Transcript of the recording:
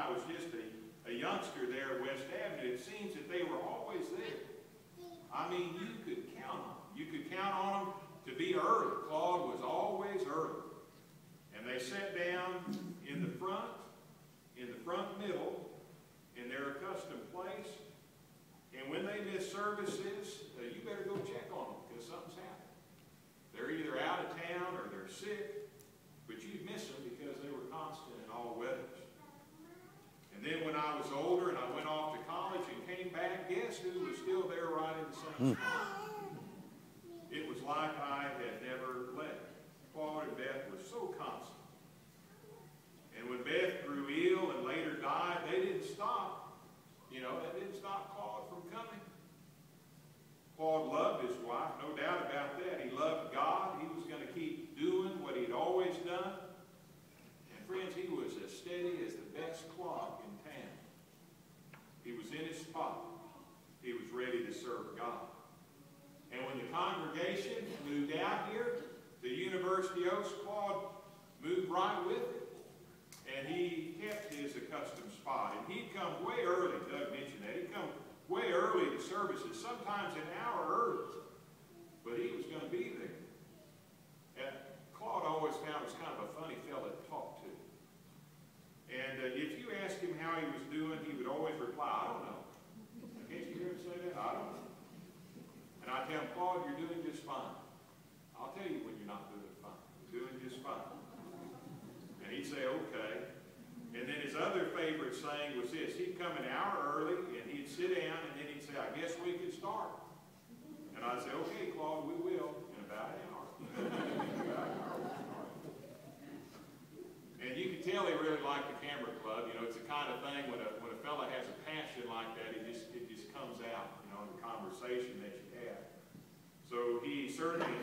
I was just a youngster there at West Avenue, it seems that they were always there. I mean, you could count on them. You could count on them to be early. Claude was always early. And they sat down in the front middle, in their accustomed place. And when they miss services, you better go check on them because something's happened. They're either out of town or they're sick, but you'd miss them because they were constant in all weathers. And then when I was older and I went off to college and came back, guess who was still there right in the same spot? It was like I had never left. Claude and Beth were so constant. And when Beth grew ill and later died, they didn't stop. You know, that didn't stop Claude from coming. Claude loved his wife, no doubt about that. He loved God. He was going to keep doing what he'd always done. And friends, he was as steady as the best clock in town. He was in his spot. He was ready to serve God. And when the congregation moved out here to University Oaks, Claude moved right with it. And he kept his accustomed spot. And he'd come way early, Doug mentioned that. He'd come way early to services, sometimes an hour early. But he was going to be there. And Claude always found was kind of a funny fellow to talk to. And if you asked him how he was doing, he would always reply, I don't know. Can't you hear him say that? I don't know. And I tell him, Claude, you're doing just fine. I'll tell you when you're not doing fine. You're doing just fine. And he'd say, okay. And then his other favorite saying was this. He'd come an hour early, and he'd sit down, and then he'd say, I guess we can start. And I'd say, okay, Claude, we will in about an hour. And you can tell he really liked the camera club. You know, it's the kind of thing when a fella has a passion like that, it just comes out, you know, in the conversation that you have. So he certainly